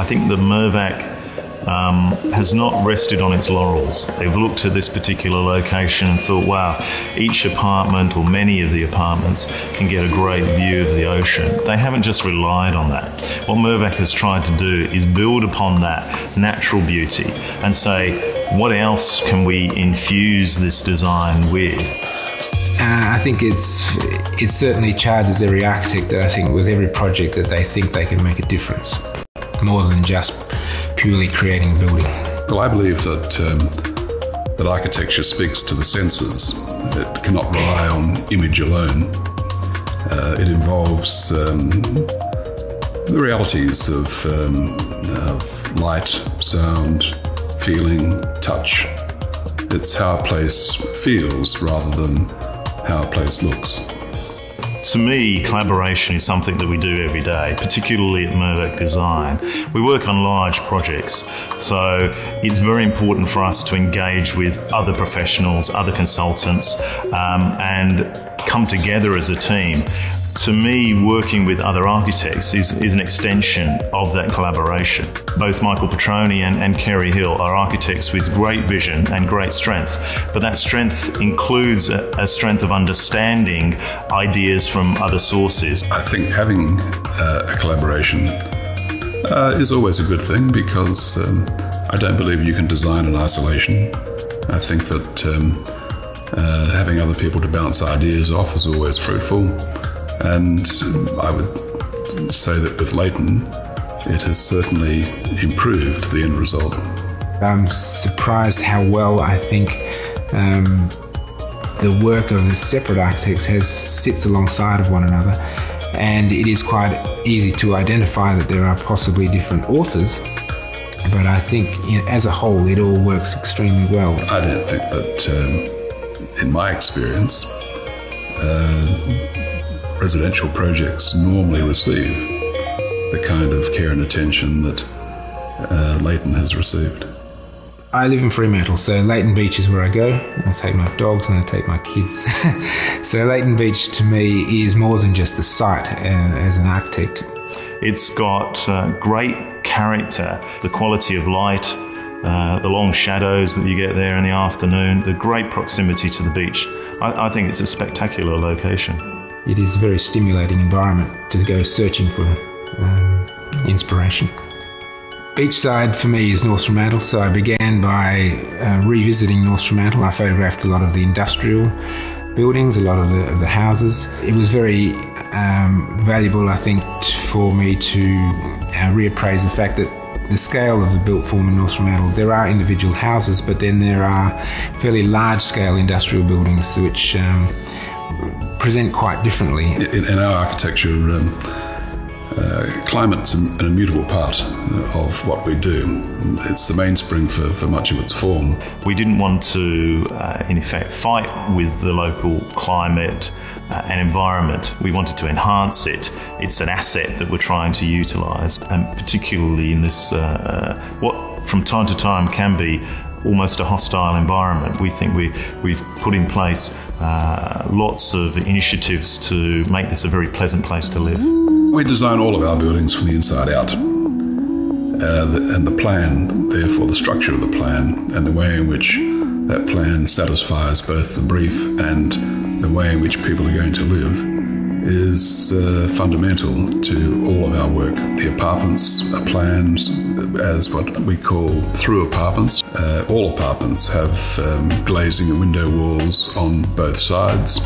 I think the Mirvac has not rested on its laurels. They've looked at this particular location and thought, wow, each apartment or many of the apartments can get a great view of the ocean. They haven't just relied on that. What Mirvac has tried to do is build upon that natural beauty and say, what else can we infuse this design with? I think it certainly charges every architect that I think with every project that they think they can make a difference, more than just purely creating a building. Well, I believe that architecture speaks to the senses. It cannot rely on image alone. It involves the realities of light, sound, feeling, touch. It's how a place feels rather than how a place looks. To me, collaboration is something that we do every day, particularly at Mirvac Design. We work on large projects, so it's very important for us to engage with other professionals, other consultants, and come together as a team. To me, working with other architects is an extension of that collaboration. Both Michael Petroni and Kerry Hill are architects with great vision and great strength, but that strength includes a strength of understanding ideas from other sources. I think having a collaboration is always a good thing, because I don't believe you can design in isolation. I think that having other people to bounce ideas off is always fruitful. And I would say that with Leighton, it has certainly improved the end result. I'm surprised how well I think the work of the separate architects sits alongside of one another, and it is quite easy to identify that there are possibly different authors, but I think as a whole it all works extremely well. I don't think that, in my experience, residential projects normally receive the kind of care and attention that Leighton has received. I live in Fremantle, so Leighton Beach is where I go. I take my dogs and I take my kids. So Leighton Beach to me is more than just a site as an architect. It's got great character, the quality of light, the long shadows that you get there in the afternoon, the great proximity to the beach. I think it's a spectacular location. It is a very stimulating environment to go searching for inspiration. Beachside for me is North Fremantle, so I began by revisiting North Fremantle. I photographed a lot of the industrial buildings, a lot of the houses. It was very valuable, I think, for me to reappraise the fact that the scale of the built form in North Fremantle, there are individual houses, but then there are fairly large-scale industrial buildings which present quite differently. In our architecture, climate's an immutable part of what we do. It's the mainspring for much of its form. We didn't want to, in effect, fight with the local climate and environment. We wanted to enhance it. It's an asset that we're trying to utilise, and particularly in this, what from time to time can be almost a hostile environment. We think we've put in place lots of initiatives to make this a very pleasant place to live. We design all of our buildings from the inside out. And the plan, therefore the structure of the plan and the way in which that plan satisfies both the brief and the way in which people are going to live is fundamental to all of our work. The apartments are planned as what we call through apartments. All apartments have glazing and window walls on both sides.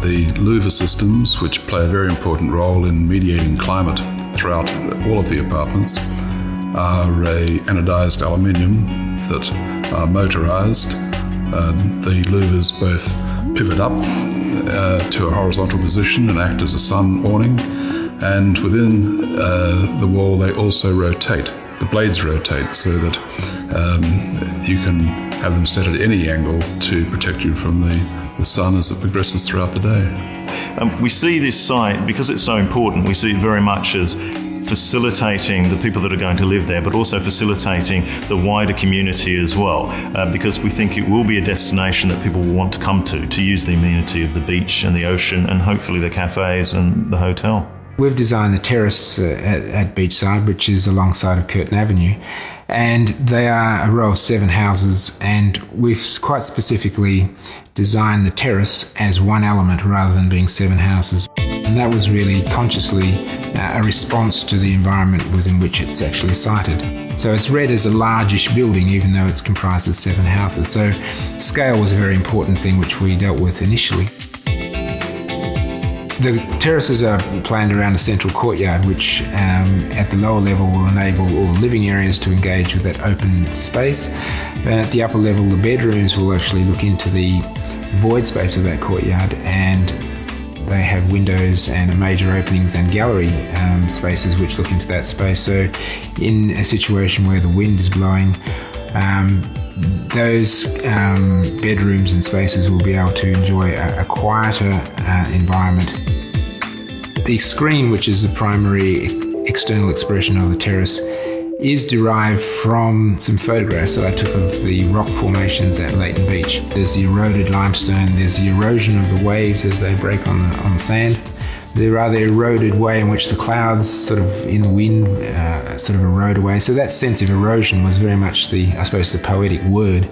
The louver systems, which play a very important role in mediating climate throughout all of the apartments, are anodized aluminium that are motorized. The louvers both pivot up to a horizontal position and act as a sun awning, and within the wall they also rotate. The blades rotate so that you can have them set at any angle to protect you from the sun as it progresses throughout the day. We see this site, because it's so important, we see it very much as facilitating the people that are going to live there, but also facilitating the wider community as well, because we think it will be a destination that people will want to come to use the amenity of the beach and the ocean and hopefully the cafes and the hotel. We've designed the terrace at Beachside, which is alongside of Curtin Avenue, and they are a row of 7 houses, and we've quite specifically designed the terrace as one element rather than being 7 houses. And that was really consciously a response to the environment within which it's actually sited. So it's read as a largish building, even though it's comprised of 7 houses. So scale was a very important thing which we dealt with initially. The terraces are planned around a central courtyard, which at the lower level will enable all the living areas to engage with that open space. And at the upper level, the bedrooms will actually look into the void space of that courtyard, and they have windows and major openings and gallery spaces which look into that space. So in a situation where the wind is blowing, those bedrooms and spaces will be able to enjoy a quieter environment. The screen, which is the primary external expression of the terrace, is derived from some photographs that I took of the rock formations at Leighton Beach. There's the eroded limestone, there's the erosion of the waves as they break on the sand. The rather eroded way in which the clouds sort of in the wind sort of erode away. So that sense of erosion was very much the poetic word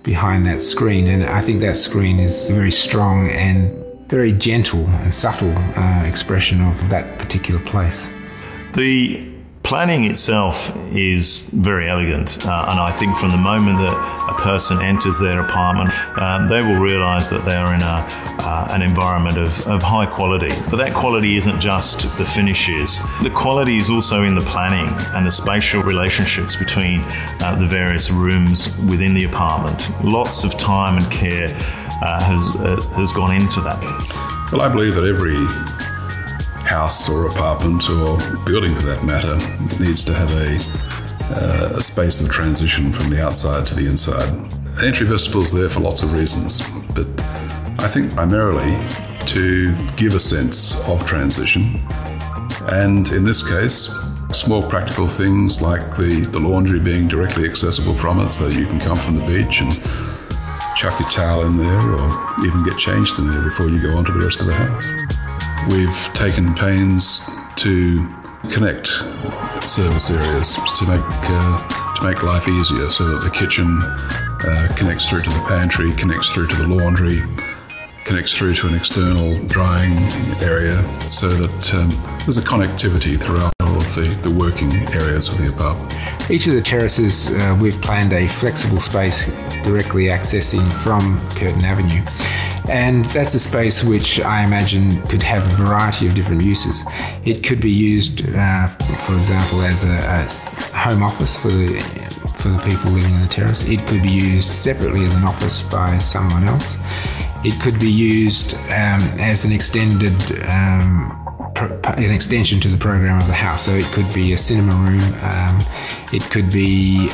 behind that screen. And I think that screen is a very strong and very gentle and subtle expression of that particular place. The planning itself is very elegant, and I think from the moment that a person enters their apartment, they will realise that they are in an environment of high quality. But that quality isn't just the finishes. The quality is also in the planning and the spatial relationships between the various rooms within the apartment. Lots of time and care has gone into that. Well, I believe that every house or apartment or building for that matter needs to have a space of transition from the outside to the inside. Entry vestible's there for lots of reasons, but I think primarily to give a sense of transition, and in this case small practical things like the laundry being directly accessible from it, so you can come from the beach and chuck your towel in there or even get changed in there before you go on to the rest of the house. We've taken pains to connect service areas to make life easier, so that the kitchen connects through to the pantry, connects through to the laundry, connects through to an external drying area, so that there's a connectivity throughout all of the working areas of the apartment. Each of the terraces, we've planned a flexible space directly accessing from Curtin Avenue. And that's a space which I imagine could have a variety of different uses. It could be used, for example, as a home office for the people living in the terrace. It could be used separately as an office by someone else. It could be used as an extension to the program of the house. So it could be a cinema room. It could be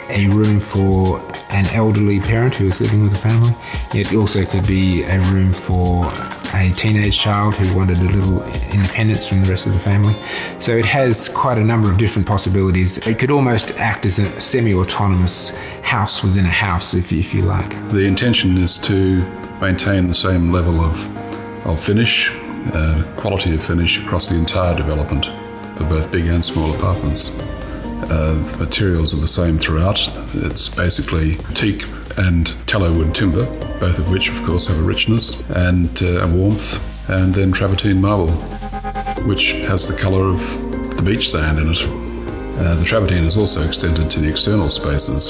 a room for an elderly parent who is living with a family. It also could be a room for a teenage child who wanted a little independence from the rest of the family. So it has quite a number of different possibilities. It could almost act as a semi-autonomous house within a house, if you like. The intention is to maintain the same level of finish, quality of finish across the entire development for both big and small apartments. The materials are the same throughout. It's basically teak and tallow wood timber, both of which of course have a richness and a warmth, and then travertine marble, which has the colour of the beach sand in it. The travertine is also extended to the external spaces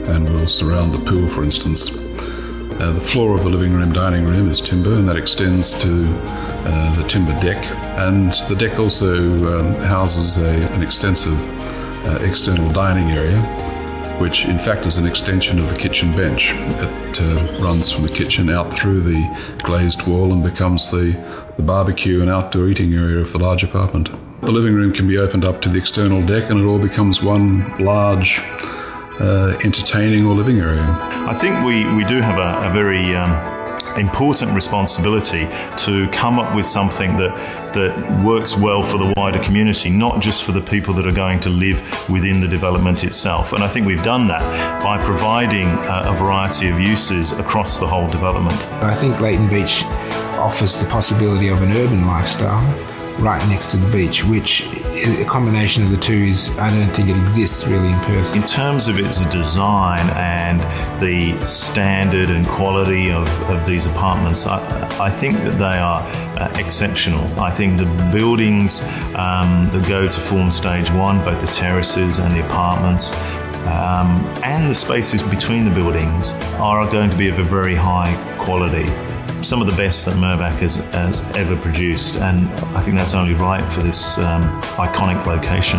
and will surround the pool, for instance. The floor of the living room, dining room is timber, and that extends to the timber deck, and the deck also houses an extensive external dining area, which in fact is an extension of the kitchen bench. It runs from the kitchen out through the glazed wall and becomes the barbecue and outdoor eating area of the large apartment. The living room can be opened up to the external deck, and it all becomes one large entertaining or living area. I think we do have a very important responsibility to come up with something that works well for the wider community, not just for the people that are going to live within the development itself. And I think we've done that by providing a variety of uses across the whole development. I think Leighton Beach offers the possibility of an urban lifestyle right next to the beach, which a combination of the two is, I don't think it exists really in Perth. In terms of its design and the standard and quality of these apartments, I think that they are exceptional. I think the buildings that go to form stage one, both the terraces and the apartments, and the spaces between the buildings are going to be of a very high quality. Some of the best that Mirvac has ever produced, and I think that's only right for this iconic location.